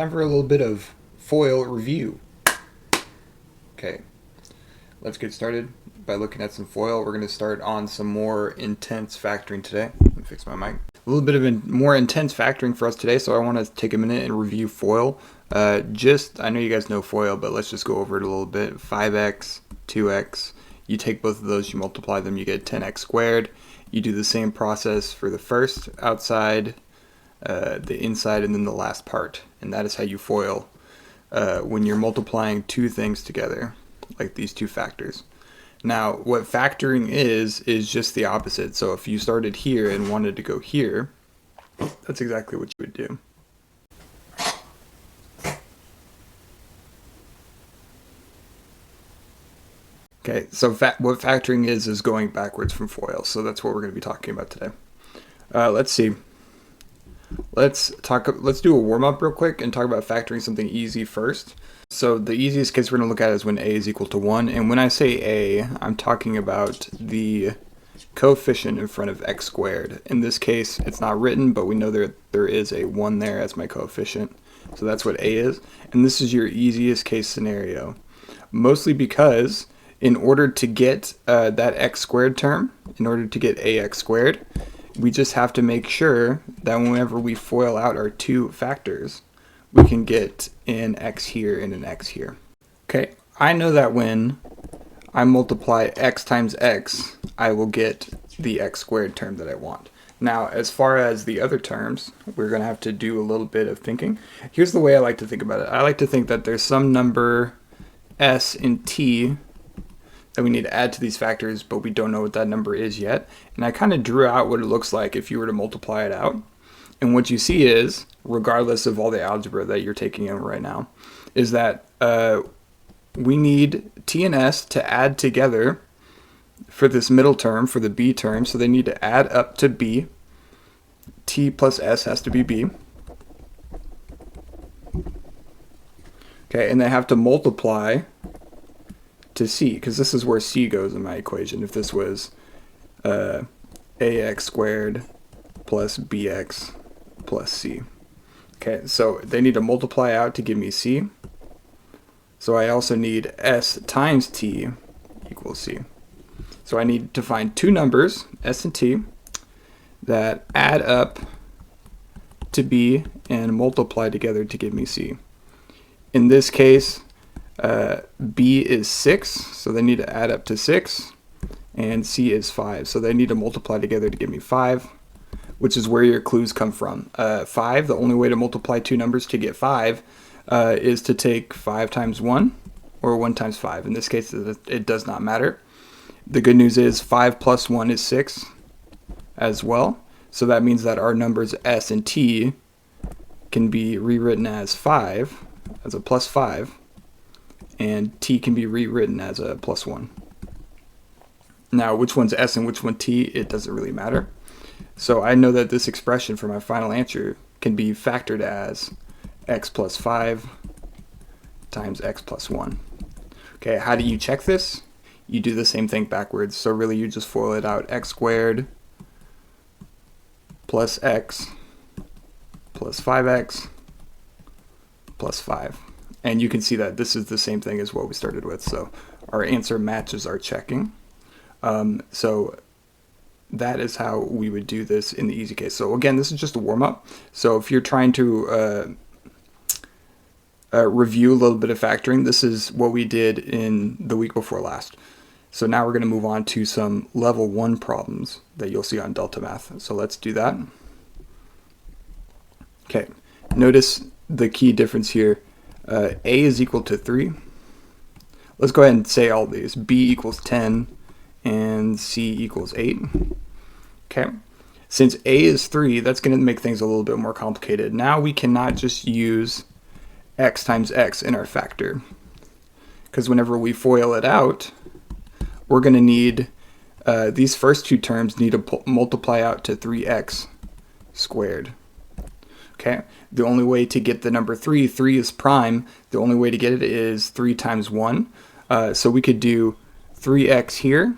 Time for a little bit of FOIL review. Okay, let's get started by looking at some FOIL. We're going to start on some more intense factoring today. Let me fix my mic. A little bit of more intense factoring for us today, so I want to take a minute and review FOIL. I know you guys know FOIL, but let's just go over it a little bit. 5x, 2x, you take both of those, you multiply them, you get 10x squared. You do the same process for the first outside, the inside, and then the last part. And that is how you FOIL when you're multiplying two things together, like these two factors. Now, what factoring is just the opposite. So if you started here and wanted to go here, that's exactly what you would do. Okay, so what factoring is going backwards from FOIL. So that's what we're going to be talking about today. Let's see. Let's do a warm-up real quick and talk about factoring something easy first. So the easiest case we're going to look at is when a is equal to 1. And when I say a, I'm talking about the coefficient in front of x squared. In this case, it's not written, but we know there is a 1 there as my coefficient. So that's what a is. And this is your easiest case scenario. Mostly because in order to get that x squared term, in order to get ax squared, we just have to make sure that whenever we FOIL out our two factors, we can get an x here and an x here. Okay, I know that when I multiply x times x, I will get the x squared term that I want. Now, as far as the other terms, we're going to have to do a little bit of thinking. Here's the way I like to think about it. I like to think that there's some number s and t that we need to add to these factors, but we don't know what that number is yet. And I kind of drew out what it looks like if you were to multiply it out. And what you see is, regardless of all the algebra that you're taking in right now, is that we need t and s to add together for this middle term, for the b term. So they need to add up to b. T plus s has to be b. Okay, and they have to multiply to c, because this is where c goes in my equation. If this was ax squared plus bx plus c. Okay, so they need to multiply out to give me c. So I also need s times t equals c. So I need to find two numbers, s and t, that add up to b and multiply together to give me c. In this case, b is 6, so they need to add up to 6, and c is 5, so they need to multiply together to give me 5, which is where your clues come from. 5, the only way to multiply two numbers to get 5 is to take 5 times 1, or 1 times 5. In this case, it does not matter. The good news is 5 plus 1 is 6 as well, so that means that our numbers s and t can be rewritten as 5, as a plus 5, and t can be rewritten as a plus 1. Now, which one's s and which one t, it doesn't really matter. So I know that this expression for my final answer can be factored as x plus 5 times x plus 1. Okay, how do you check this? You do the same thing backwards. So really you just FOIL it out, x squared plus x plus 5x plus 5. And you can see that this is the same thing as what we started with. So our answer matches our checking. So that is how we would do this in the easy case. So again, this is just a warm-up. So if you're trying to review a little bit of factoring, this is what we did in the week before last. So now we're going to move on to some level 1 problems that you'll see on Delta Math. So let's do that. Okay, notice the key difference here. A is equal to 3. Let's go ahead and say all these. B equals 10 and C equals 8. Okay. Since A is 3, that's going to make things a little bit more complicated. Now we cannot just use x times x in our factor, because whenever we FOIL it out, we're going to need these first two terms need to multiply out to 3x squared. Okay, the only way to get the number 3 is prime. The only way to get it is 3 times 1. So we could do 3x here,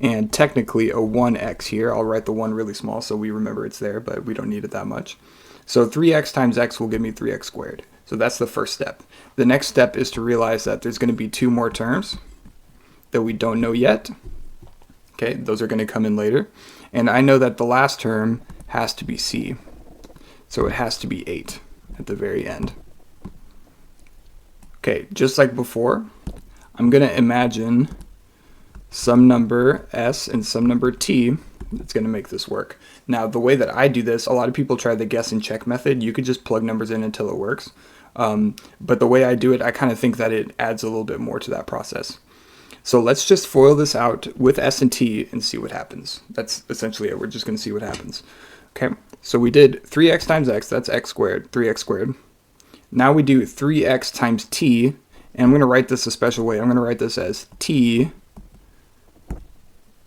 and technically a 1x here. I'll write the 1 really small so we remember it's there, but we don't need it that much. So 3x times x will give me 3x squared. So that's the first step. The next step is to realize that there's going to be two more terms that we don't know yet. Okay, those are going to come in later. And I know that the last term has to be c. So it has to be 8 at the very end. Okay, just like before, I'm going to imagine some number s and some number t that's going to make this work. Now, the way that I do this, a lot of people try the guess and check method. You could just plug numbers in until it works. But the way I do it, I kind of think that it adds a little bit more to that process. So let's just FOIL this out with s and t and see what happens. That's essentially it. We're just going to see what happens. Okay, so we did 3x times x, that's x squared, 3x squared. Now we do 3x times t, and I'm going to write this a special way. I'm going to write this as t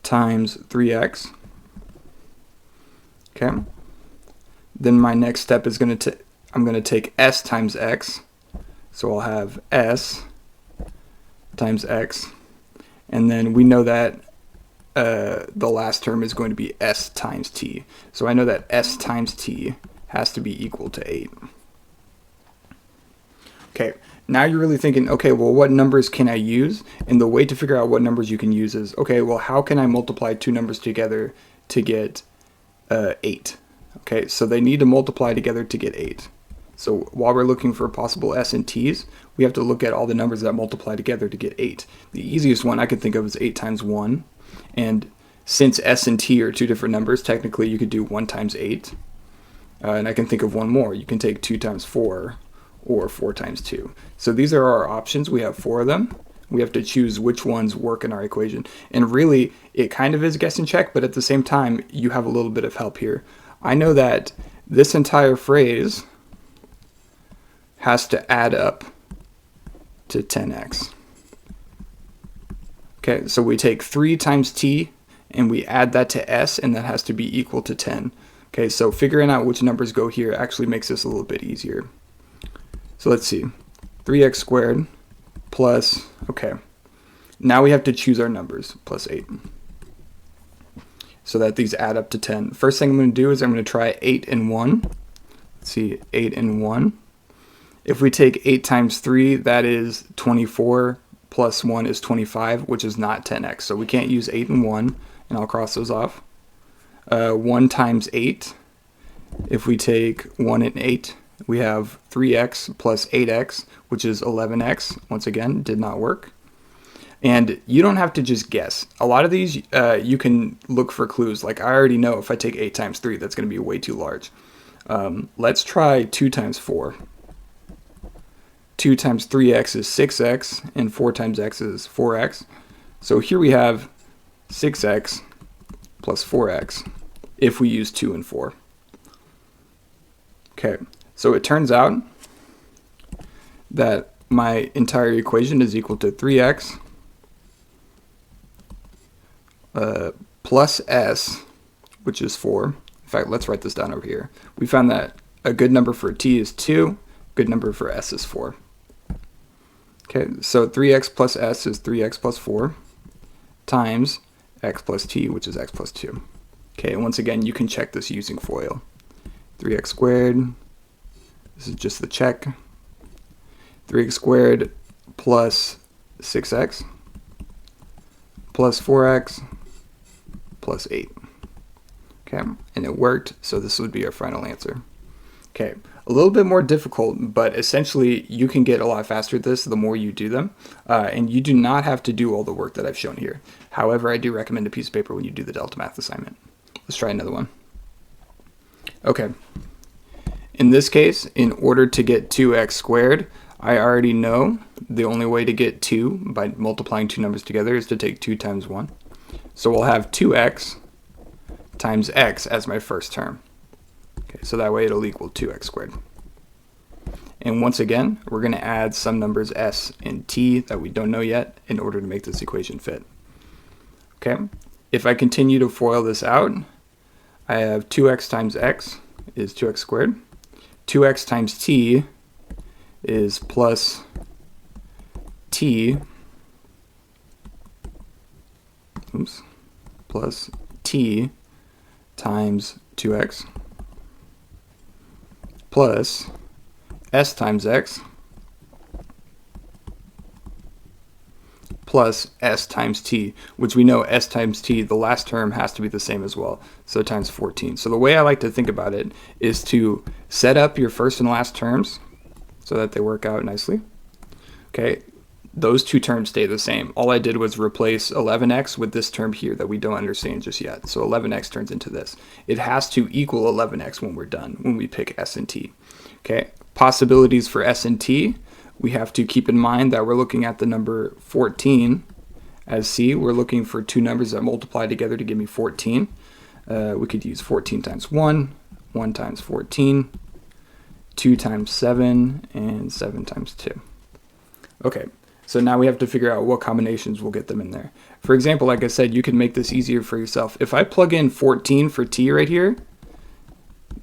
times 3x. Okay. Then my next step is I'm going to take s times x. So I'll have s times x. And then we know that the last term is going to be s times t. So I know that s times t has to be equal to 8. Okay, now you're really thinking, okay, well, what numbers can I use? And the way to figure out what numbers you can use is, okay, well, how can I multiply two numbers together to get 8? Okay, so they need to multiply together to get 8. So while we're looking for possible s and t's, we have to look at all the numbers that multiply together to get 8. The easiest one I could think of is 8 times 1. And since s and t are two different numbers, technically you could do 1 times 8. And I can think of one more. You can take 2 times 4 or 4 times 2. So these are our options. We have 4 of them. We have to choose which ones work in our equation. And really, it kind of is guess and check, but at the same time, you have a little bit of help here. I know that this entire phrase has to add up to 10x. Okay, so we take 3 times t and we add that to s, and that has to be equal to 10. Okay, so figuring out which numbers go here actually makes this a little bit easier. So let's see, 3x squared plus, okay, now we have to choose our numbers, plus 8, so that these add up to 10. First thing I'm going to do is I'm going to try 8 and 1. Let's see, 8 and 1. If we take 8 times 3, that is 24, plus 1 is 25, which is not 10x. So we can't use 8 and 1, and I'll cross those off. 1 times 8, if we take 1 and 8, we have 3x plus 8x, which is 11x. Once again, did not work. And you don't have to just guess. A lot of these, you can look for clues. Like I already know if I take 8 times 3, that's going to be way too large. Let's try 2 times 4. 2 times 3x is 6x, and 4 times x is 4x. So here we have 6x plus 4x if we use 2 and 4. Okay, so it turns out that my entire equation is equal to 3x plus s, which is 4. In fact, let's write this down over here. We found that a good number for t is 2, good number for s is 4. Okay, so 3x plus s is 3x plus 4 times x plus t, which is x plus 2. Okay, and once again, you can check this using FOIL. 3x squared, this is just the check. 3x squared plus 6x plus 4x plus 8. Okay, and it worked, so this would be our final answer. Okay, a little bit more difficult, but essentially you can get a lot faster at this the more you do them, and you do not have to do all the work that I've shown here. However, I do recommend a piece of paper when you do the Delta Math assignment. Let's try another one. Okay, in this case, in order to get 2x squared, I already know the only way to get 2 by multiplying two numbers together is to take 2 times 1. So we'll have 2x times x as my first term. Okay, so that way it'll equal 2x squared. And once again, we're going to add some numbers s and t that we don't know yet in order to make this equation fit. Okay, if I continue to FOIL this out, I have 2x times x is 2x squared. 2x times t is plus t, plus t times 2x. plus s times x plus s times t, which we know s times t, the last term has to be the same as well, so times 14. So the way I like to think about it is to set up your first and last terms so that they work out nicely. Okay, those two terms stay the same. All I did was replace 11x with this term here that we don't understand just yet. So 11x turns into this. It has to equal 11x when we're done, when we pick s and t. Okay, possibilities for s and t. We have to keep in mind that we're looking at the number 14 as c. We're looking for two numbers that multiply together to give me 14. We could use 14 times 1, 1 times 14, 2 times 7, and 7 times 2. Okay, so now we have to figure out what combinations will get them in there. For example, like I said, you can make this easier for yourself. If I plug in 14 for t right here,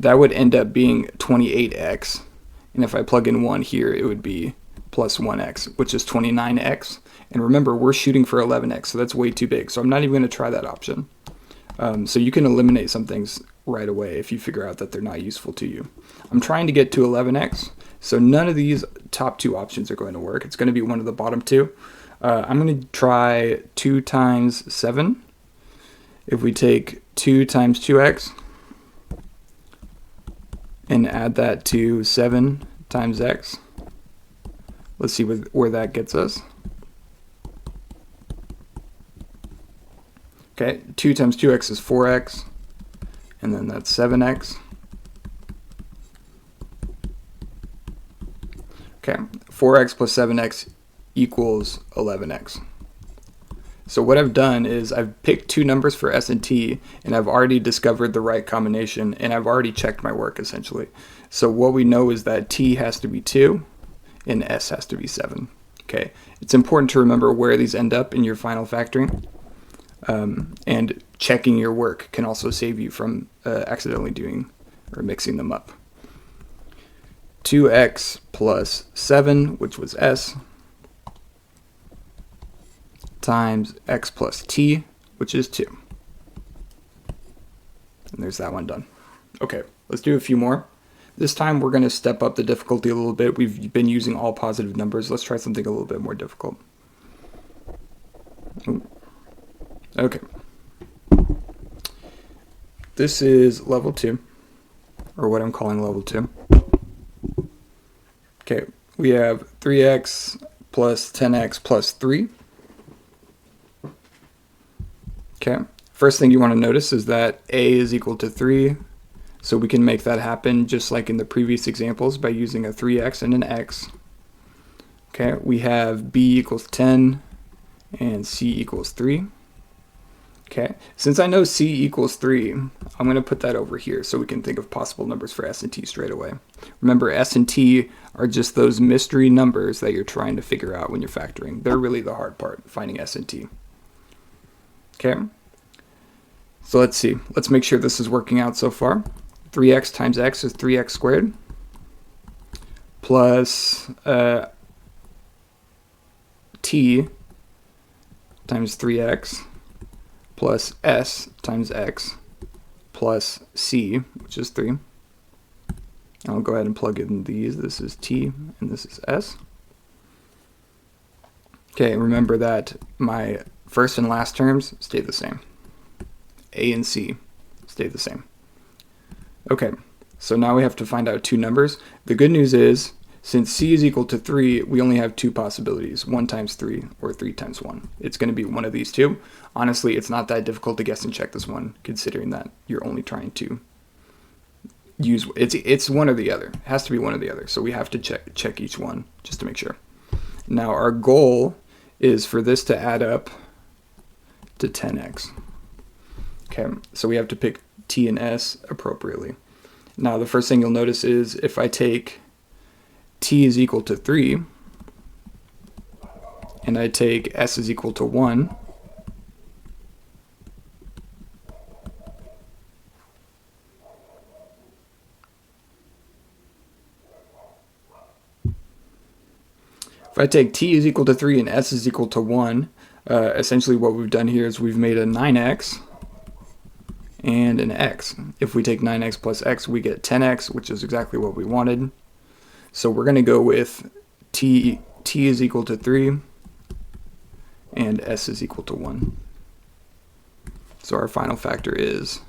that would end up being 28x. And if I plug in 1 here, it would be plus 1x, which is 29x. And remember, we're shooting for 11x, so that's way too big. So I'm not even going to try that option. So you can eliminate some things right away if you figure out that they're not useful to you. I'm trying to get to 11x, so none of these top two options are going to work. It's going to be one of the bottom two. I'm going to try 2 times 7. If we take 2 times 2x and add that to 7 times x, let's see where that gets us. Okay, 2 times 2x is 4x, and then that's 7x. Okay, 4x plus 7x equals 11x. So what I've done is I've picked two numbers for s and t, and I've already discovered the right combination, and I've already checked my work essentially. So what we know is that t has to be 2, and s has to be 7. Okay, it's important to remember where these end up in your final factoring. And checking your work can also save you from accidentally doing or mixing them up. 2x plus 7, which was s, times x plus t, which is 2. And there's that one done. Okay, let's do a few more. This time we're going to step up the difficulty a little bit. We've been using all positive numbers. Let's try something a little bit more difficult. Ooh. Okay. This is level 2, or what I'm calling level 2. Okay, we have 3x plus 10x plus 3. Okay, first thing you want to notice is that a is equal to 3, so we can make that happen just like in the previous examples by using a 3x and an x. Okay, we have b equals 10 and c equals 3. Okay, since I know c equals 3, I'm going to put that over here so we can think of possible numbers for s and t straight away. Remember, s and t are just those mystery numbers that you're trying to figure out when you're factoring. They're really the hard part, finding s and t. Okay, so let's see. Let's make sure this is working out so far. 3x times x is 3x squared plus t times 3x plus s times x plus c, which is 3. I'll go ahead and plug in these. This is t and this is s. Okay, remember that my first and last terms stay the same. A and c stay the same. Okay, so now we have to find out two numbers. The good news is, since c is equal to 3, we only have two possibilities, 1 times 3 or 3 times 1. It's going to be one of these two. Honestly, it's not that difficult to guess and check this one, considering that you're only trying to use, it's one or the other. It has to be one or the other, so we have to check each one just to make sure. Now our goal is for this to add up to 10x. Okay, so we have to pick t and s appropriately. Now the first thing you'll notice is if I take t is equal to 3 and I take s is equal to 1, if I take t is equal to 3 and s is equal to 1, essentially what we've done here is we've made a 9x and an x. If we take 9x plus x, we get 10x, which is exactly what we wanted. So we're going to go with t is equal to 3 and s is equal to 1. So our final factor is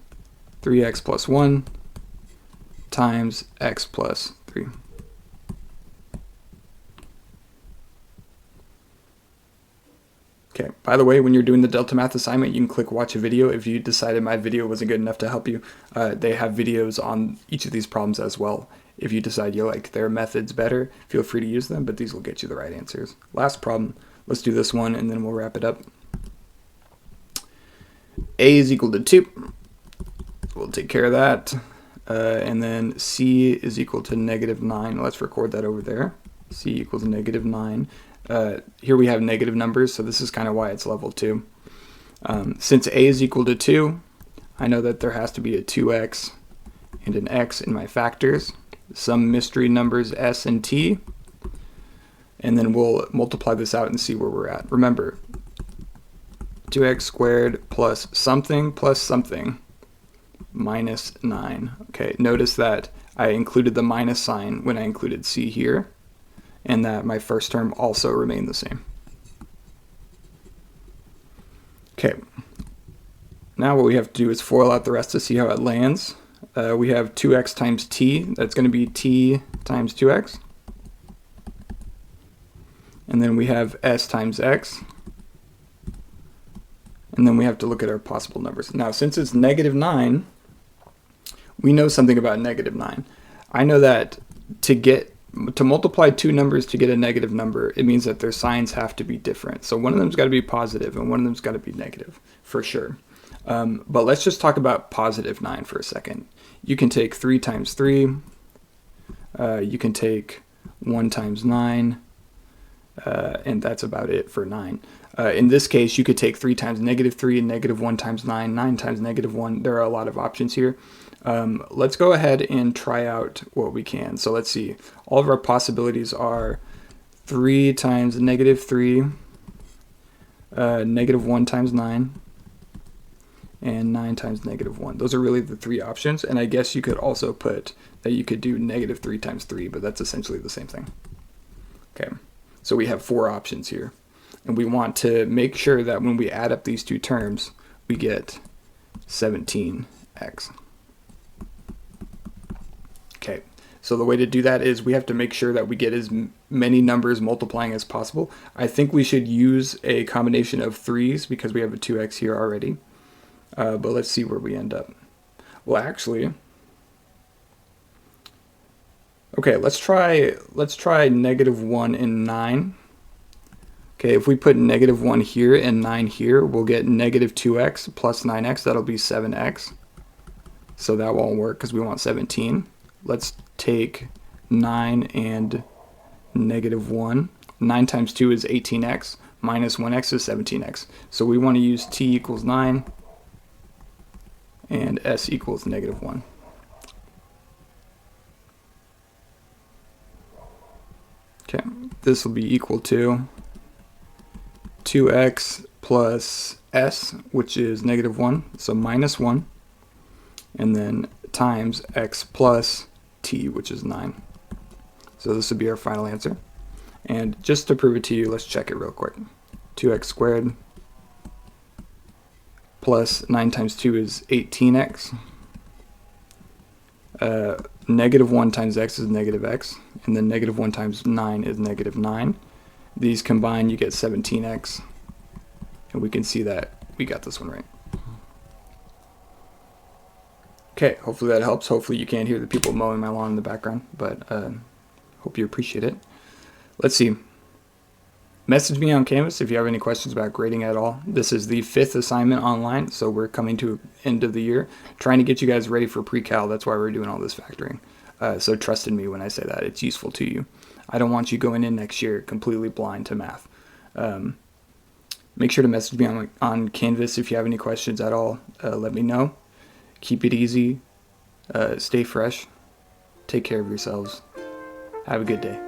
3x plus 1 times x plus 3. Okay, by the way, when you're doing the Delta Math assignment, you can click watch a video. If you decided my video wasn't good enough to help you, they have videos on each of these problems as well. If you decide you like their methods better, feel free to use them, but these will get you the right answers. Last problem, let's do this one and then we'll wrap it up. A is equal to 2. We'll take care of that. And then C is equal to -9. Let's record that over there. C equals -9. Here we have negative numbers, so this is kind of why it's level 2. Since A is equal to 2, I know that there has to be a 2x and an x in my factors, some mystery numbers s and t, and then we'll multiply this out and see where we're at. Remember, 2x squared plus something minus 9. Okay, notice that I included the minus sign when I included c here, and that my first term also remained the same. Okay, now what we have to do is FOIL out the rest to see how it lands. We have 2x times t, that's going to be t times 2x. And then we have s times x. And then we have to look at our possible numbers. Now, since it's -9, we know something about -9. I know that to multiply two numbers to get a negative number, it means that their signs have to be different. So one of them's got to be positive and one of them's got to be negative, for sure. But let's just talk about positive 9 for a second. You can take 3 times 3. You can take 1 times 9. And that's about it for 9. In this case, you could take 3 times -3 and -1 times 9, 9 times -1. There are a lot of options here. Let's go ahead and try out what we can. So let's see. All of our possibilities are 3 times -3, -1 times 9, and 9 times -1. Those are really the three options. And I guess you could also put that you could do -3 times 3, but that's essentially the same thing. Okay, so we have 4 options here. And we want to make sure that when we add up these two terms, we get 17x. Okay, so the way to do that is we have to make sure that we get as many numbers multiplying as possible. I think we should use a combination of 3's because we have a 2x here already. But let's see where we end up. Well, actually, okay, let's try -1 and 9. Okay, if we put -1 here and 9 here, we'll get -2x plus 9x. That'll be 7x. So that won't work because we want 17. Let's take 9 and -1. 9 times 2 is 18x. Minus 1x is 17x. So we want to use t equals 9 and s equals -1. Okay, this will be equal to 2x plus s, which is -1, so -1, and then times x plus t, which is 9. So this would be our final answer. And just to prove it to you, let's check it real quick. 2x squared plus 9 times 2 is 18x. -1 times x is -x, and then -1 times 9 is -9. These combine, you get 17x, and we can see that we got this one right. Okay, hopefully that helps. Hopefully you can't hear the people mowing my lawn in the background, but hope you appreciate it. Let's see. Message me on Canvas if you have any questions about grading at all. This is the 5th assignment online, so we're coming to end of the year, trying to get you guys ready for pre-cal. That's why we're doing all this factoring. So trust in me when I say that. It's useful to you. I don't want you going in next year completely blind to math. Make sure to message me on Canvas if you have any questions at all. Let me know. Keep it easy. Stay fresh. Take care of yourselves. Have a good day.